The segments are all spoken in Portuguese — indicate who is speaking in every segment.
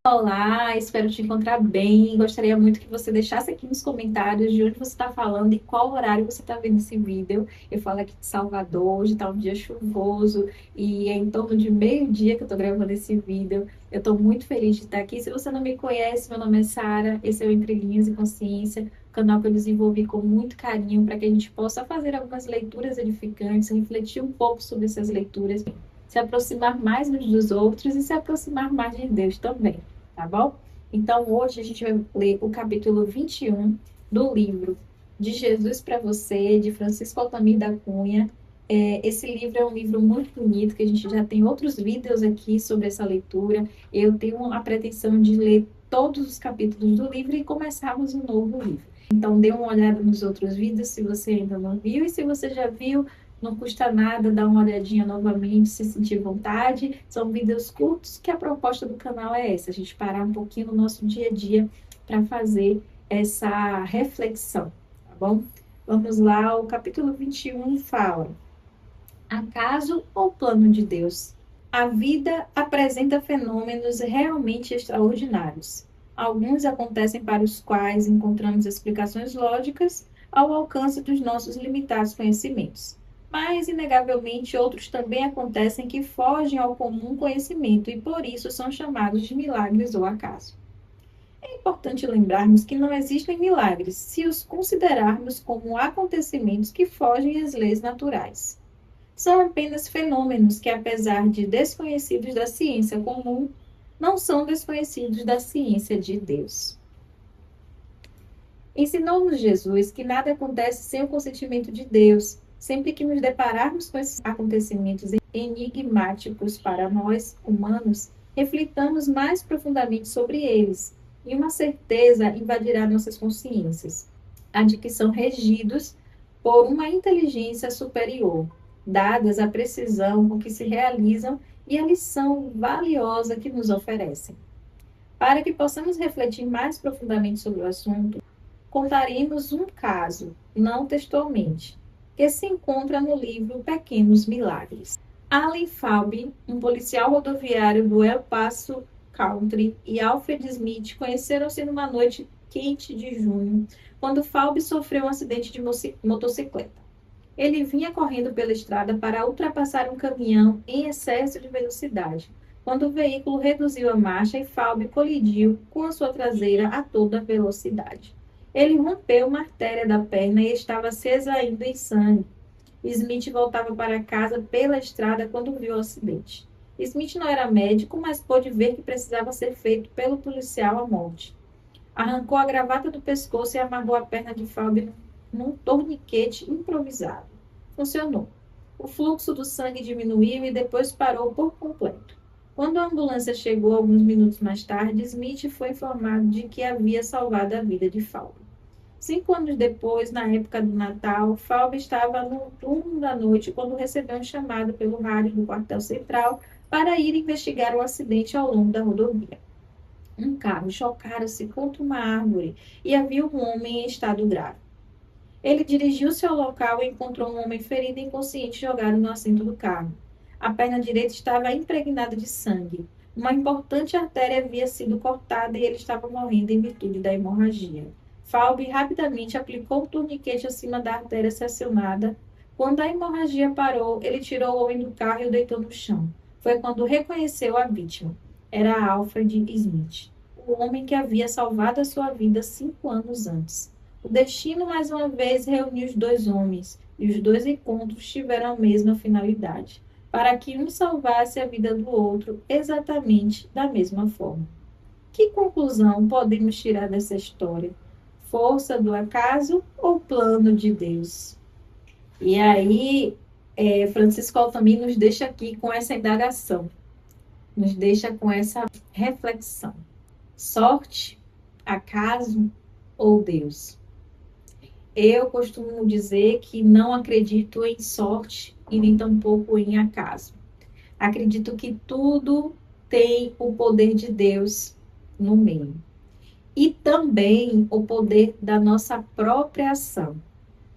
Speaker 1: Olá, espero te encontrar bem. Gostaria muito que você deixasse aqui nos comentários de onde você está falando e qual horário você está vendo esse vídeo. Eu falo aqui de Salvador, hoje está um dia chuvoso e é em torno de meio-dia que eu estou gravando esse vídeo. Eu estou muito feliz de estar aqui. Se você não me conhece, meu nome é Sara, esse é o Entre Linhas e Consciência, canal que eu desenvolvi com muito carinho para que a gente possa fazer algumas leituras edificantes, refletir um pouco sobre essas leituras, se aproximar mais uns dos outros e se aproximar mais de Deus também. Tá bom? Então, hoje a gente vai ler o capítulo 21 do livro De Jesus para Você, de Francisco Altamir da Cunha. Esse livro é um livro muito bonito, que a gente já tem outros vídeos aqui sobre essa leitura. Eu tenho a pretensão de ler todos os capítulos do livro e começarmos um novo livro. Então, dê uma olhada nos outros vídeos, se você ainda não viu, e se você já viu, não custa nada dar uma olhadinha novamente, se sentir vontade. São vídeos curtos que a proposta do canal é essa, a gente parar um pouquinho no nosso dia a dia para fazer essa reflexão, tá bom? Vamos lá, o capítulo 21 fala: Acaso ou plano de Deus? A vida apresenta fenômenos realmente extraordinários. Alguns acontecem para os quais encontramos explicações lógicas ao alcance dos nossos limitados conhecimentos. Mas, inegavelmente, outros também acontecem que fogem ao comum conhecimento e, por isso, são chamados de milagres ou acaso. É importante lembrarmos que não existem milagres se os considerarmos como acontecimentos que fogem às leis naturais. São apenas fenômenos que, apesar de desconhecidos da ciência comum, não são desconhecidos da ciência de Deus. Ensinou-nos Jesus que nada acontece sem o consentimento de Deus. Sempre que nos depararmos com esses acontecimentos enigmáticos para nós, humanos, reflitamos mais profundamente sobre eles, e uma certeza invadirá nossas consciências, a de que são regidos por uma inteligência superior, dadas a precisão com que se realizam e a lição valiosa que nos oferecem. Para que possamos refletir mais profundamente sobre o assunto, contaremos um caso, não textualmente, que se encontra no livro Pequenos Milagres. Alan Falbe, um policial rodoviário do El Paso Country, e Alfred Smith conheceram-se numa noite quente de junho, quando Falbe sofreu um acidente de motocicleta. Ele vinha correndo pela estrada para ultrapassar um caminhão em excesso de velocidade, quando o veículo reduziu a marcha e Falbe colidiu com a sua traseira a toda velocidade. Ele rompeu uma artéria da perna e estava se exaindo em sangue. Smith voltava para casa pela estrada quando viu o acidente. Smith não era médico, mas pôde ver que precisava ser feito pelo policial à morte. Arrancou a gravata do pescoço e amarrou a perna de Falbe num torniquete improvisado. Funcionou. O fluxo do sangue diminuiu e depois parou por completo. Quando a ambulância chegou alguns minutos mais tarde, Smith foi informado de que havia salvado a vida de Falbe. 5 anos depois, na época do Natal, Falbe estava no turno da noite quando recebeu um chamado pelo rádio do quartel central para ir investigar o acidente ao longo da rodovia. Um carro chocara-se contra uma árvore e havia um homem em estado grave. Ele dirigiu-se ao local e encontrou um homem ferido e inconsciente jogado no assento do carro. A perna direita estava impregnada de sangue. Uma importante artéria havia sido cortada e ele estava morrendo em virtude da hemorragia. Falbe rapidamente aplicou o torniquete acima da artéria seccionada. Quando a hemorragia parou, ele tirou o homem do carro e o deitou no chão. Foi quando reconheceu a vítima. Era Alfred Smith, o homem que havia salvado a sua vida 5 anos antes. O destino, mais uma vez, reuniu os dois homens, e os dois encontros tiveram a mesma finalidade, para que um salvasse a vida do outro exatamente da mesma forma. Que conclusão podemos tirar dessa história? Força do acaso ou plano de Deus? E aí, Francisco Altamir nos deixa aqui com essa indagação, nos deixa com essa reflexão. Sorte, acaso ou Deus? Eu costumo dizer que não acredito em sorte e nem tampouco em acaso. Acredito que tudo tem o poder de Deus no meio. E também o poder da nossa própria ação.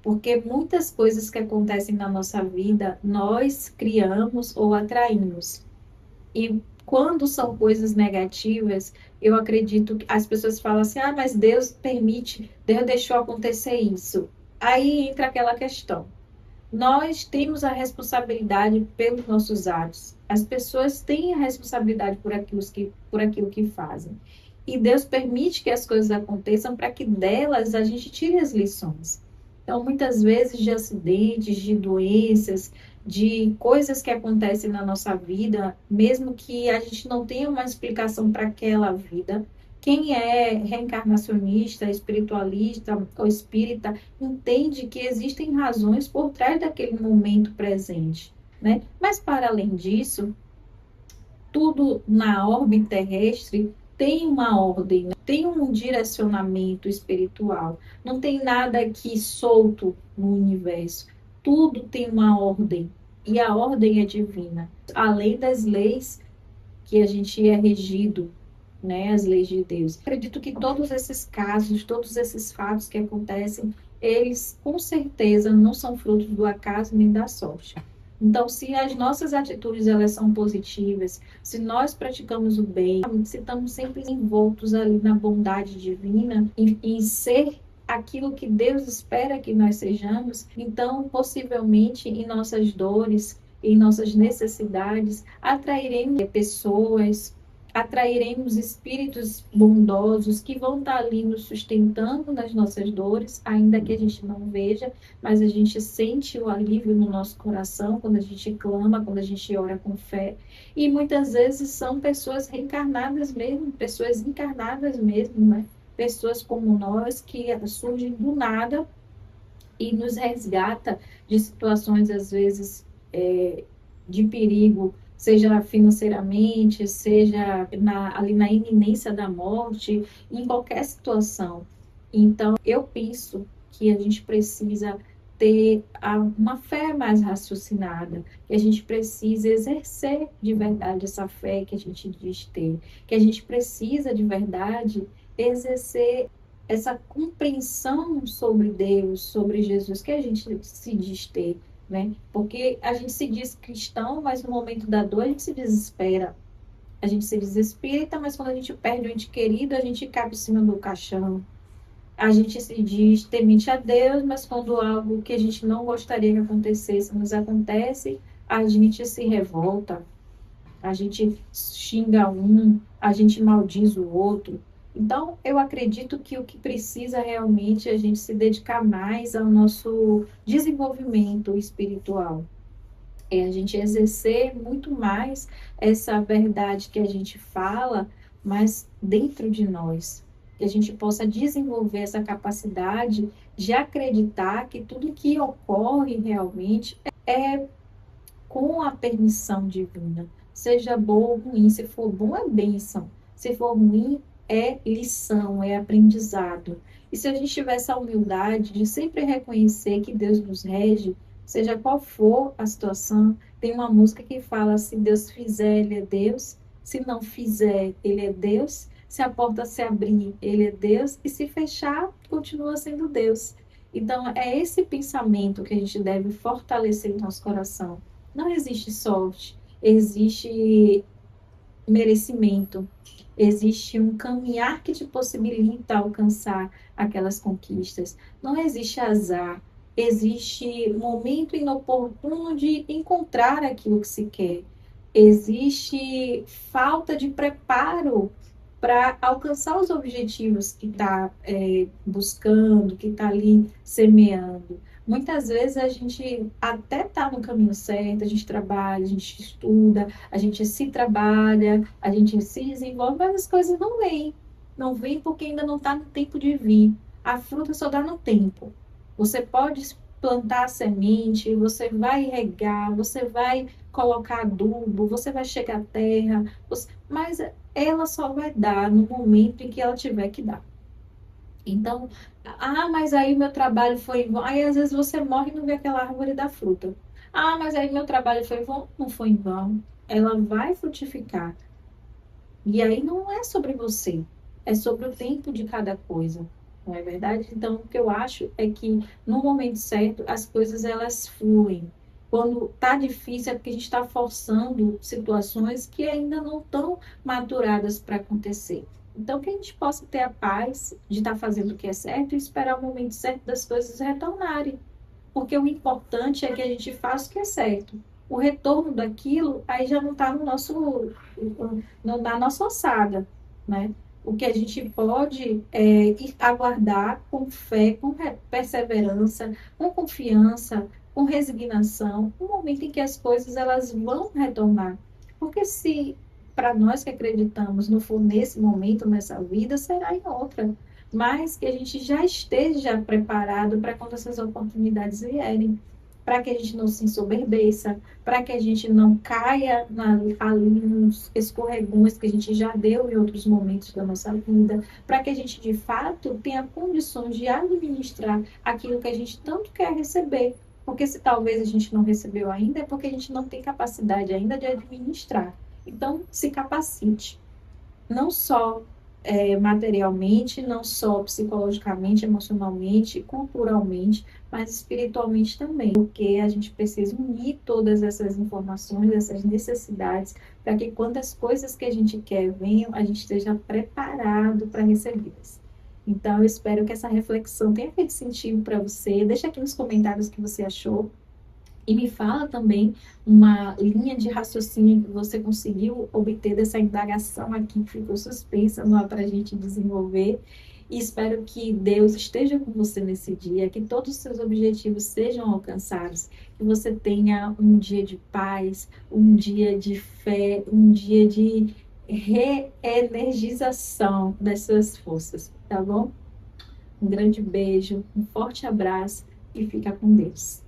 Speaker 1: Porque muitas coisas que acontecem na nossa vida, nós criamos ou atraímos. E Quando são coisas negativas, eu acredito que as pessoas falam assim, ah, mas Deus permite, Deus deixou acontecer isso. Aí entra aquela questão. Nós temos a responsabilidade pelos nossos atos. As pessoas têm a responsabilidade por aquilo que fazem. E Deus permite que as coisas aconteçam para que delas a gente tire as lições. Então, muitas vezes, de acidentes, de doenças, de coisas que acontecem na nossa vida, mesmo que a gente não tenha uma explicação para aquela vida, quem é reencarnacionista, espiritualista ou espírita, entende que existem razões por trás daquele momento presente, né? Mas, para além disso, tudo na órbita terrestre tem uma ordem, né? Tem um direcionamento espiritual. Não tem nada aqui solto no universo. Tudo tem uma ordem. E a ordem é divina. Além das leis que a gente é regido, né, as leis de Deus. Acredito que todos esses casos, todos esses fatos que acontecem, eles com certeza não são frutos do acaso nem da sorte. Então, se as nossas atitudes elas são positivas, se nós praticamos o bem, se estamos sempre envoltos ali na bondade divina, em ser aquilo que Deus espera que nós sejamos, então, possivelmente, em nossas dores, em nossas necessidades, atrairemos pessoas, atrairemos espíritos bondosos que vão estar ali nos sustentando nas nossas dores, ainda que a gente não veja, mas a gente sente o alívio no nosso coração quando a gente clama, quando a gente ora com fé. E muitas vezes são pessoas reencarnadas mesmo, pessoas encarnadas mesmo, né? Pessoas como nós que surgem do nada e nos resgata de situações, às vezes, de perigo, seja financeiramente, seja ali na iminência da morte, em qualquer situação. Então, eu penso que a gente precisa ter uma fé mais raciocinada, que a gente precisa exercer de verdade essa fé que a gente diz ter, que a gente precisa de verdade exercer essa compreensão sobre Deus, sobre Jesus, que a gente se diz ter, né? Porque a gente se diz cristão, mas no momento da dor a gente se desespera. A gente se desespera, mas quando a gente perde um ente querido, a gente cabe em cima do caixão. A gente se diz temente a Deus, mas quando algo que a gente não gostaria que acontecesse nos acontece, a gente se revolta, a gente xinga um, a gente maldiz o outro. Então, eu acredito que o que precisa realmente é a gente se dedicar mais ao nosso desenvolvimento espiritual. É a gente exercer muito mais essa verdade que a gente fala, mas dentro de nós. Que a gente possa desenvolver essa capacidade de acreditar que tudo que ocorre realmente é com a permissão divina. Seja bom ou ruim, se for bom é bênção, se for ruim é lição, é aprendizado. E se a gente tiver essa humildade de sempre reconhecer que Deus nos rege, seja qual for a situação, tem uma música que fala: se Deus fizer, Ele é Deus, se não fizer, Ele é Deus, se a porta se abrir, Ele é Deus, e se fechar, continua sendo Deus. Então, é esse pensamento que a gente deve fortalecer no nosso coração. Não existe sorte, existe merecimento, existe um caminhar que te possibilita alcançar aquelas conquistas. Não existe azar, existe momento inoportuno de encontrar aquilo que se quer. Existe falta de preparo para alcançar os objetivos que está buscando, que está ali semeando. Muitas vezes a gente até está no caminho certo, a gente trabalha, a gente estuda, a gente se trabalha, a gente se desenvolve, mas as coisas não vêm. Não vêm porque ainda não está no tempo de vir. A fruta só dá no tempo. Você pode plantar a semente, você vai regar, você vai colocar adubo, você vai chegar à terra, mas ela só vai dar no momento em que ela tiver que dar. Então, mas aí meu trabalho foi em vão. Aí às vezes você morre e não vê aquela árvore da fruta. Mas aí meu trabalho foi em vão. Não foi em vão. Ela vai frutificar. E aí não é sobre você, é sobre o tempo de cada coisa. Não é verdade? Então, o que eu acho é que no momento certo as coisas elas fluem. Quando está difícil, é porque a gente está forçando situações que ainda não estão maturadas para acontecer. Então, que a gente possa ter a paz de estar fazendo o que é certo e esperar o momento certo das coisas retornarem. Porque o importante é que a gente faça o que é certo. O retorno daquilo aí já não está no nosso, na nossa ossada, né? O que a gente pode é ir aguardar com fé, com perseverança, com confiança, com resignação, um momento em que as coisas elas vão retornar. Porque se para nós que acreditamos não for nesse momento, nessa vida, será em outra, mas que a gente já esteja preparado para quando essas oportunidades vierem, para que a gente não se ensoberbeça, para que a gente não caia ali nos escorregões que a gente já deu em outros momentos da nossa vida, para que a gente de fato tenha condições de administrar aquilo que a gente tanto quer receber. Porque se talvez a gente não recebeu ainda, é porque a gente não tem capacidade ainda de administrar. Então, se capacite não só materialmente, não só psicologicamente, emocionalmente, culturalmente, mas espiritualmente também, porque a gente precisa unir todas essas informações, essas necessidades, para que quando as coisas que a gente quer venham, a gente esteja preparado para recebê-las. Então, eu espero que essa reflexão tenha feito sentido para você. Deixa aqui nos comentários o que você achou. E me fala também uma linha de raciocínio que você conseguiu obter dessa indagação aqui que ficou suspensa para a gente desenvolver. E espero que Deus esteja com você nesse dia, que todos os seus objetivos sejam alcançados, que você tenha um dia de paz, um dia de fé, um dia de reenergização das suas forças, tá bom? Um grande beijo, um forte abraço e fica com Deus.